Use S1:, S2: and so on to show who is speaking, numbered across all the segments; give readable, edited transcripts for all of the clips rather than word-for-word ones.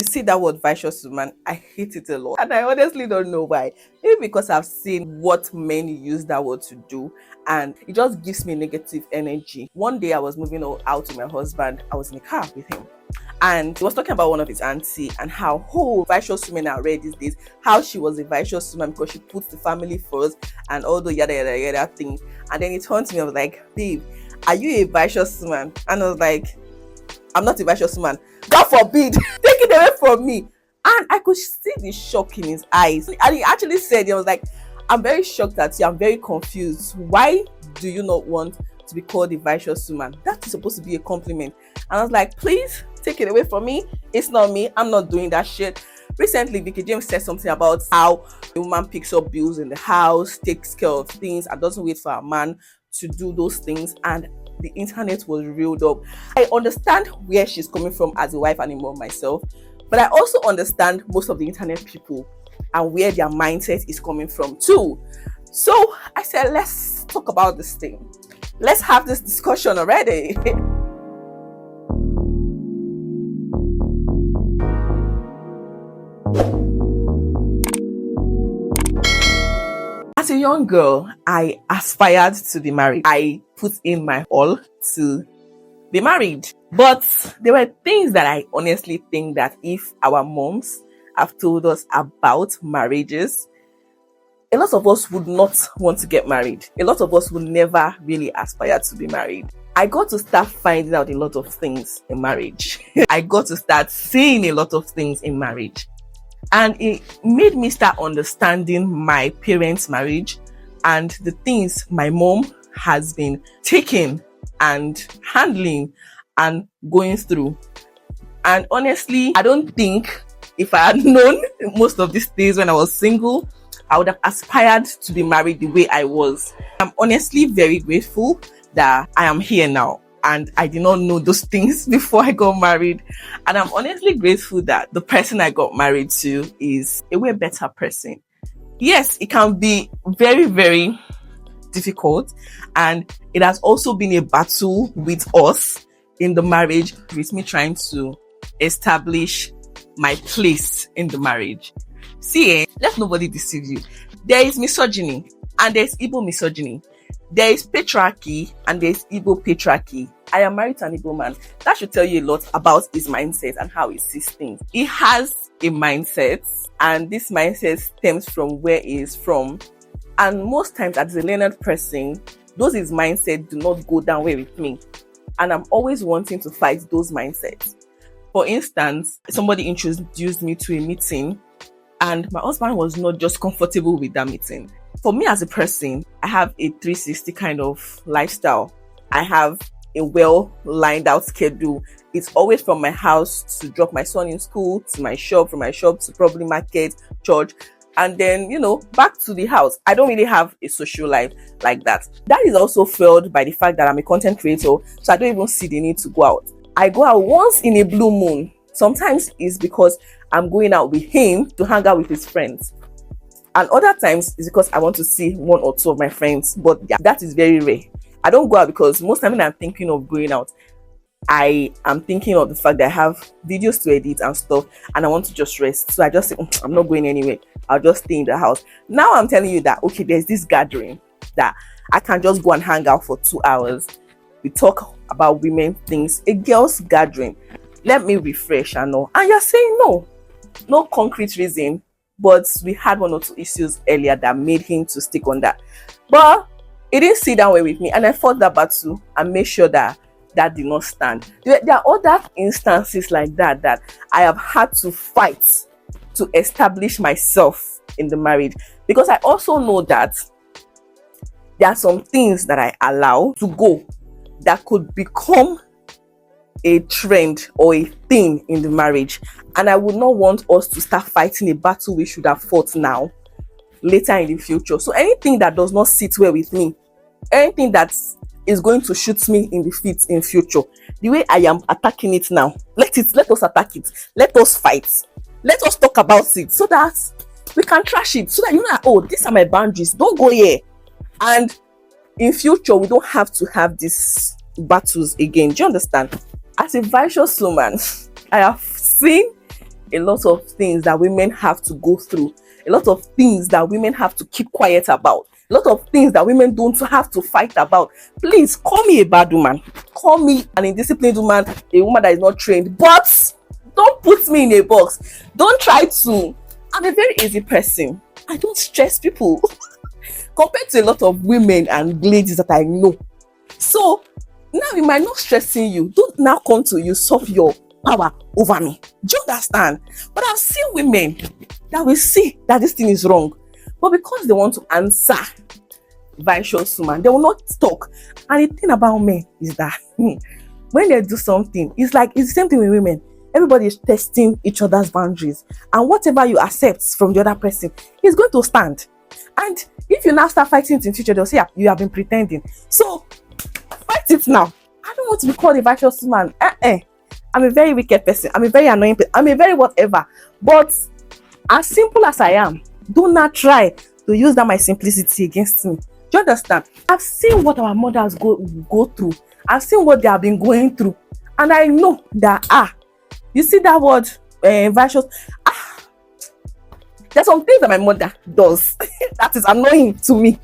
S1: You see that word virtuous woman, I hate it a lot. And I honestly don't know why. Maybe because I've seen what men use that word to do, and it just gives me negative energy. One day I was moving out with my husband. I was in a car with him. And he was talking about one of his auntie and how virtuous women are rare these days. How she was a virtuous woman because she puts the family first and all the yada yada yada things. And then he turned to me, I was like, babe, are you a virtuous woman? And I was like, I'm not a virtuous woman. God forbid, take it away from me. And I could see the shock in his eyes. And he actually said, he was like, I'm very shocked at you. I'm very confused. Why do you not want to be called a virtuous woman? That is supposed to be a compliment. And I was like, please take it away from me. It's not me. I'm not doing that shit. Recently, Vicky James said something about how a woman picks up bills in the house, takes care of things, and doesn't wait for a man to do those things. And the internet was reeled up. I understand where she's coming from as a wife and a mom myself, but I also understand most of the internet people and where their mindset is coming from too. So I said, let's talk about this thing. Let's have this discussion already. As a young girl, I aspired to be married. I put in my all to be married. But there were things that I honestly think that if our moms have told us about marriages, a lot of us would not want to get married. A lot of us would never really aspire to be married. I got to start finding out a lot of things in marriage. I got to start seeing a lot of things in marriage. And it made me start understanding my parents' marriage and the things my mom has been taking and handling and going through. And honestly, I don't think if I had known most of these things when I was single, I would have aspired to be married the way I was. I'm honestly very grateful that I am here now. And I did not know those things before I got married. And I'm honestly grateful that the person I got married to is a way better person. Yes, it can be very, very difficult. And it has also been a battle with us in the marriage, with me trying to establish my place in the marriage. See, let nobody deceive you. There is misogyny and there's Igbo misogyny. There is patriarchy and there is Igbo patriarchy. I am married to an Igbo man. That should tell you a lot about his mindset and how he sees things. He has a mindset, and this mindset stems from where he is from. And most times, as a learned person, those his mindset do not go down well with me. And I'm always wanting to fight those mindsets. For instance, somebody introduced me to a meeting, and my husband was not just comfortable with that meeting. For me as a person, I have a 360 kind of lifestyle. I have a well lined out schedule. It's always from my house to drop my son in school, to my shop, from my shop to probably market, church, and then, back to the house. I don't really have a social life like that. That is also fueled by the fact that I'm a content creator, so I don't even see the need to go out. I go out once in a blue moon. Sometimes it's because I'm going out with him to hang out with his friends. And other times it's because I want to see one or two of my friends. But yeah, that is very rare. I don't go out because most time when I'm thinking of going out, I am thinking of the fact that I have videos to edit and stuff, and I want to just rest. So I just say, I'm not going anywhere. I'll just stay in the house. Now I'm telling you that, okay, there's this gathering that I can just go and hang out for 2 hours. We talk about women things, a girls gathering. Let me refresh and all. And you're saying no concrete reason. But we had one or two issues earlier that made him to stick on that. But he didn't sit down with me, and I fought that battle and made sure that did not stand. There are other instances like that I have had to fight to establish myself in the marriage, because I also know that there are some things that I allow to go that could become a trend or a thing in the marriage, and I would not want us to start fighting a battle we should have fought now later in the future. So anything that does not sit well with me, anything that is going to shoot me in the feet in future, the way I am attacking it now, let us attack it, let us fight, let us talk about it so that we can trash it, so that these are my boundaries, don't go here, and in future we don't have to have these battles again. Do you understand? As a virtuous woman, I have seen a lot of things that women have to go through, a lot of things that women have to keep quiet about, a lot of things that women don't have to fight about. Please call me a bad woman, call me an indisciplined woman, a woman that is not trained, but don't put me in a box. Don't try to. I'm a very easy person. I don't stress people compared to a lot of women and ladies that I know. So now it might not stressing you. Don't now come to usurp your power over me. Do you understand? But I've seen women that will see that this thing is wrong, but because they want to answer Virtuous Woman, they will not talk. And the thing about men is that when they do something, it's the same thing with women. Everybody is testing each other's boundaries, and whatever you accept from the other person is going to stand. And if you now start fighting it in future, they'll say, yeah, you have been pretending. So fight it now. I don't want to be called a Virtuous Woman. I'm a very wicked person. I'm a very annoying person. I'm a very whatever. But as simple as I am, do not try to use that my simplicity against me. Do you understand? I've seen what our mothers go through. I've seen what they have been going through. And I know that, you see that word, virtuous? There's some things that my mother does that is annoying to me.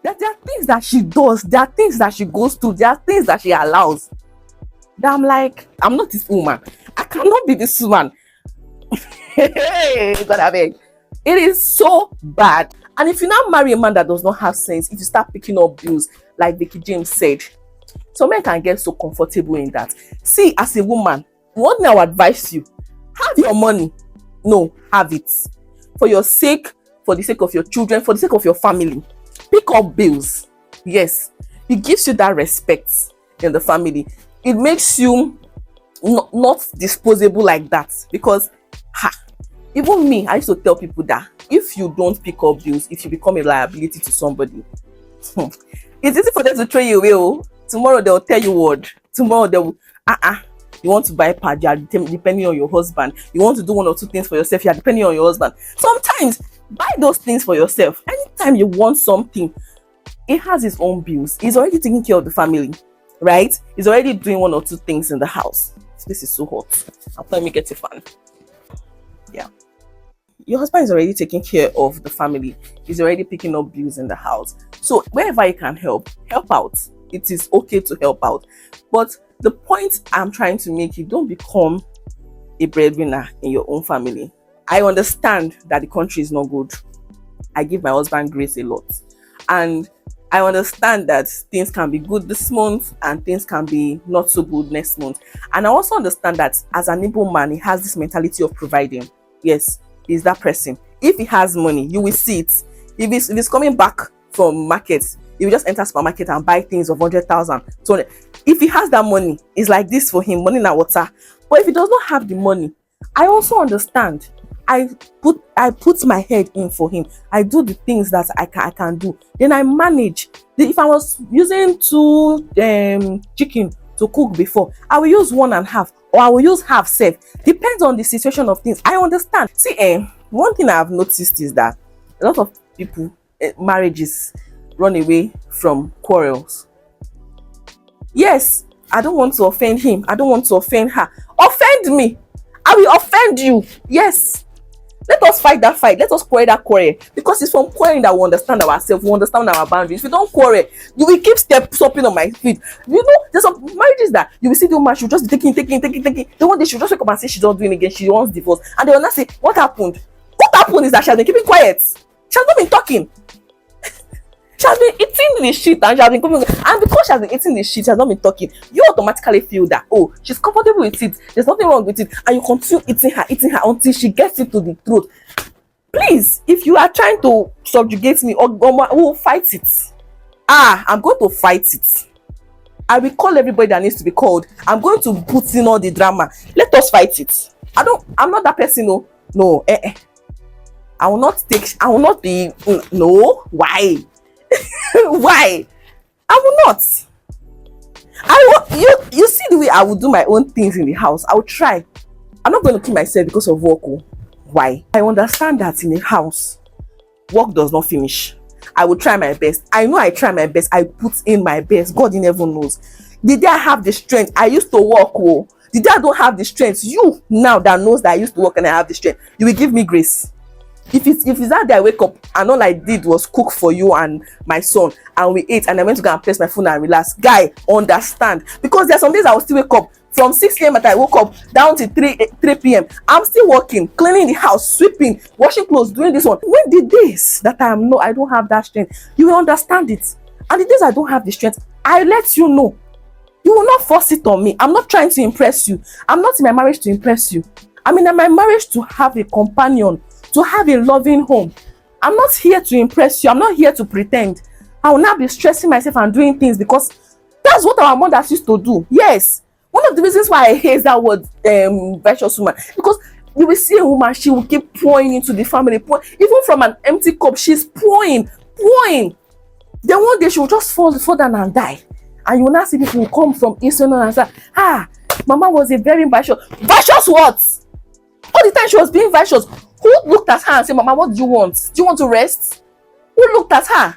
S1: There are things that she does. There are things that she goes through. There are things that she allows. That I'm like, I'm not this woman. I cannot be this woman. God, I beg. It is so bad. And if you now marry a man that does not have sense, if you start picking up bills, like Vicky James said, some men can get so comfortable in that. See, as a woman, one thing I would advise you, have your money. No, have it. For your sake, for the sake of your children, for the sake of your family. Pick up bills. Yes, it gives you that respect in the family. It makes you not disposable like that. Because, even me, I used to tell people that if you don't pick up bills, if you become a liability to somebody, it's easy for them to throw you away. Oh. Tomorrow they'll tell you what. Tomorrow they will, you want to buy pad, you are depending on your husband. You want to do one or two things for yourself, you are depending on your husband. Sometimes, buy those things for yourself. Anytime you want something, it has its own bills. He's already taking care of the family, right? He's already doing one or two things in the house. This is so hot. Let me get a fan. Yeah. Your husband is already taking care of the family. He's already picking up bills in the house. So wherever you can help out. It is okay to help out. But the point I'm trying to make, you don't become a breadwinner in your own family. I understand that the country is not good. I give my husband grace a lot. And I understand that things can be good this month and things can be not so good next month. And I also understand that as an able man, he has this mentality of providing. Yes, he's that person. If he has money, you will see it. If he's coming back from market, he will just enter supermarket and buy things of 100,000. So if he has that money, it's like this for him, money na water. But if he does not have the money, I also understand. I put my head in for him. I do the things that I can do. Then I manage. If I was using 2 chicken to cook before, I will use 1.5, or I will use half safe. Depends on the situation of things. I understand. See, one thing I have noticed is that a lot of people, marriages run away from quarrels. Yes, I don't want to offend him. I don't want to offend her. Offend me. I will offend you. Yes. Let us fight that fight. Let us quarrel that quarrel. Because it's from quarreling that we understand ourselves. We understand our boundaries. If you don't quarrel, you will keep stopping on my feet. You know, there's some marriages that you will see the woman, she'll just be taking. The one day she'll just wake up and say she's not doing it again. She wants divorce. And they will not say, what happened? What happened is that she has been keeping quiet. She has not been talking. She has been eating the shit and she has been coming. And because she has been eating the shit, she has not been talking. You automatically feel that, oh, she's comfortable with it. There's nothing wrong with it. And you continue eating her until she gets it to the throat. Please, if you are trying to subjugate me, or we'll fight it. I'm going to fight it. I will call everybody that needs to be called. I'm going to put in all the drama. Let us fight it. I'm not that person, no. I will not be, no. Why? Why? I will not. You see the way I will do my own things in the house. I will try. I'm not going to kill myself because of work. Why? I understand that in a house, work does not finish. I will try my best. I know I try my best. I put in my best. God in heaven knows. The day I have the strength, I used to work. The day I don't have the strength, you now that knows that I used to work and I have the strength, you will give me grace. If it's that day I wake up and all I did was cook for you and my son and we ate and I went to go and press my phone and relax, guy, understand. Because there are some days I will still wake up from 6 a.m. that I woke up down to 3 p.m. I'm still working, cleaning the house, sweeping, washing clothes, doing this one. When the days that I don't have that strength, you will understand it. And the days I don't have the strength, I let you know. You will not force it on me. I'm not trying to impress you. I'm not in my marriage to impress you. I'm in my marriage to have a companion, to have a loving home. I'm not here to impress you. I'm not here to pretend. I will not be stressing myself and doing things because that's what our mothers used to do. Yes. One of the reasons why I hate that word, virtuous woman, because you will see a woman, she will keep pouring into the family, even from an empty cup, she's pouring. Then one day she will just fall down and die. And you will not see people who come from east and say, Mama was a very virtuous. Virtuous what? All the time she was being virtuous. Who looked at her and said, Mama, what do you want? Do you want to rest? Who looked at her?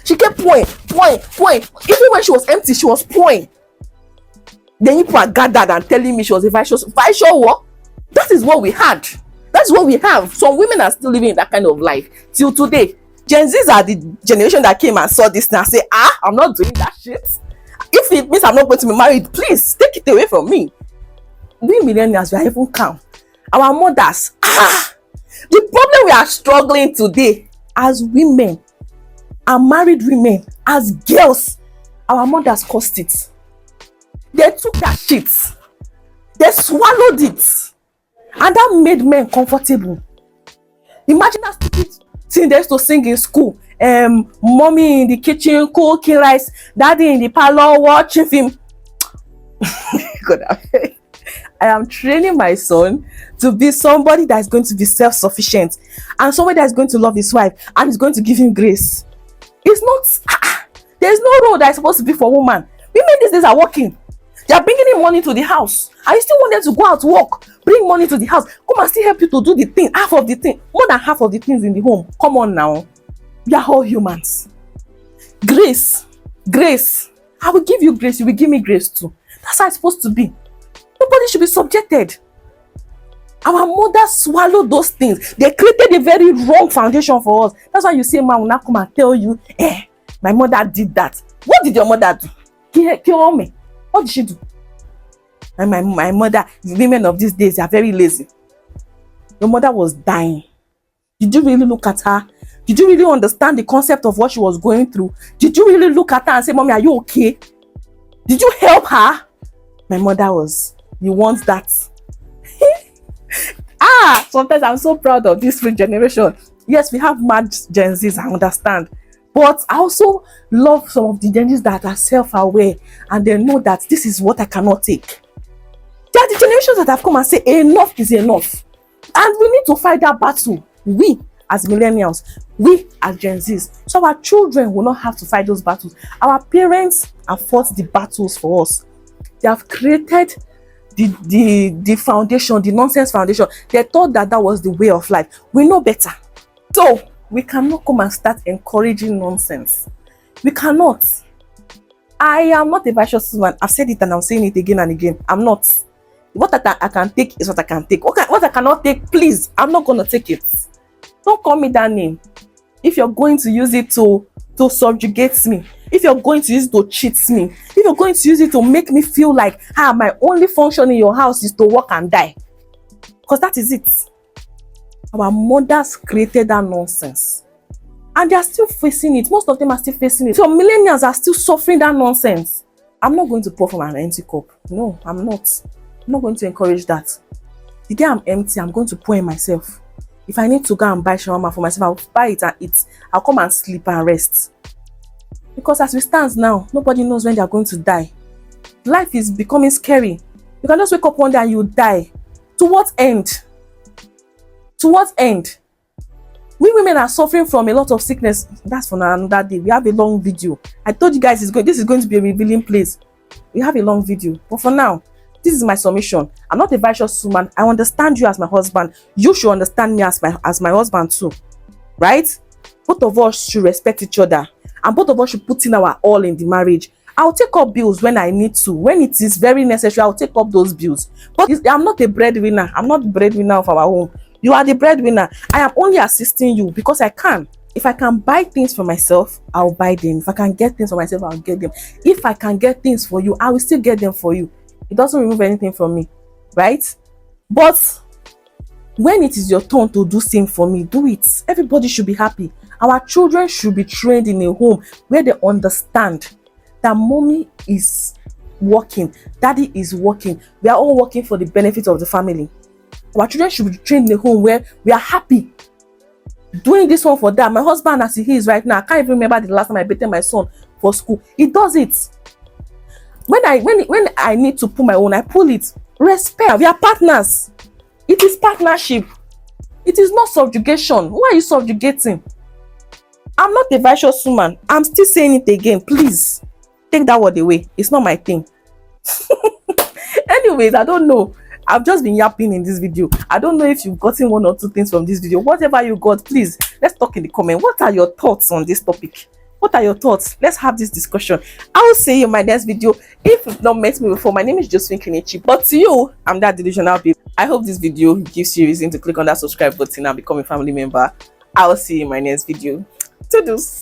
S1: She kept pouring. Even when she was empty, she was pouring. Then people are gathered and telling me she was a virtuous. Virtuous what? That is what we had. That's what we have. Some women are still living in that kind of life till today. Gen Zs are the generation that came and saw this and say, I'm not doing that shit. If it means I'm not going to be married, please take it away from me. We millennials, we are even calm. Our mothers, the problem we are struggling today as women, and married women, as girls, our mothers caused it. They took that shit, they swallowed it, and that made men comfortable. Imagine that stupid thing they used to sing in school. Mommy in the kitchen cooking rice, daddy in the parlor watching film. God, I am training my son to be somebody that is going to be self-sufficient and somebody that is going to love his wife and is going to give him grace. It's not, there's no role that is supposed to be for woman. Women these days are working. They are bringing in money to the house. And you still want them to go out to work, bring money to the house, come and still help you to do the thing, half of the thing, more than half of the things in the home. Come on now. We are all humans. Grace. I will give you grace, you will give me grace too. That's how it's supposed to be. Nobody should be subjected. Our mothers swallowed those things. They created a very wrong foundation for us. That's why you see a man will not come and tell you, my mother did that. What did your mother do? Kill me. What did she do? And my mother, the women of these days, they are very lazy. Your mother was dying. Did you really look at her? Did you really understand the concept of what she was going through? Did you really look at her and say, Mommy, are you okay? Did you help her? My mother was. You want that? Sometimes I'm so proud of this generation. Yes, we have mad Gen Zs, I understand. But I also love some of the Gen Zs that are self-aware and they know that this is what I cannot take. There are the generations that have come and say enough is enough. And we need to fight that battle. We as millennials, we as Gen Zs. So our children will not have to fight those battles. Our parents have fought the battles for us. They have created the foundation, the nonsense foundation. They thought that was the way of life. We know better. So we cannot come and start encouraging nonsense. We cannot. I am not a virtuous woman. I've said it and I'm saying it again and again. I'm not. What I can take is what I can take. What I cannot take, please, I'm not going to take it. Don't call me that name. If you're going to use it to subjugate me, if you're going to use it to cheat me, if you're going to use it to make me feel like my only function in your house is to work and die, because that is it. Our mothers created that nonsense and they are still facing it. Most of them are still facing it. So millennials are still suffering that nonsense. I'm not going to pour from an empty cup. No, I'm not. I'm not going to encourage that. The day I'm empty, I'm going to pour in myself. If I need to go and buy shawarma for myself, I'll buy it and eat. I'll come and sleep and rest. Because as we stand now, nobody knows when they are going to die. Life is becoming scary. You can just wake up one day and you die. To what end? To what end? We women are suffering from a lot of sickness. That's for another day. We have a long video. I told you guys this is going to be a revealing place. We have a long video. But for now, this is my submission. I'm not a virtuous woman. I understand you as my husband. You should understand me as my husband too. Right? Both of us should respect each other. And both of us should put in our all in the marriage. I'll take up bills when I need to. When it is very necessary, I'll take up those bills. But I'm not a breadwinner. I'm not the breadwinner of our home. You are the breadwinner. I am only assisting you because I can. If I can buy things for myself, I'll buy them. If I can get things for myself, I'll get them. If I can get things for you, I will still get them for you. It doesn't remove anything from me, right? But when it is your turn to do same for me, do it. Everybody should be happy. Our children should be trained in a home where they understand that mommy is working, daddy is working. We are all working for the benefit of the family. Our children should be trained in a home where we are happy. Doing this one for that. My husband, as he is right now, I can't even remember the last time I baited my son for school. He does it. When I need to pull my own, I pull it. Respect. We are partners. It is partnership. It is not subjugation. Why are you subjugating? I'm not a virtuous woman. I'm still saying it again. Please take that word away. It's not my thing. Anyways, I don't know. I've just been yapping in this video. I don't know if you've gotten one or two things from this video. Whatever you got, please, let's talk in the comment. What are your thoughts on this topic? What are your thoughts? Let's have this discussion. I will see you in my next video. If you've not met me before, my name is Josephine Kenichi. But to you, I'm that delusional babe. I hope this video gives you reason to click on that subscribe button and become a family member. I will see you in my next video. Toodles.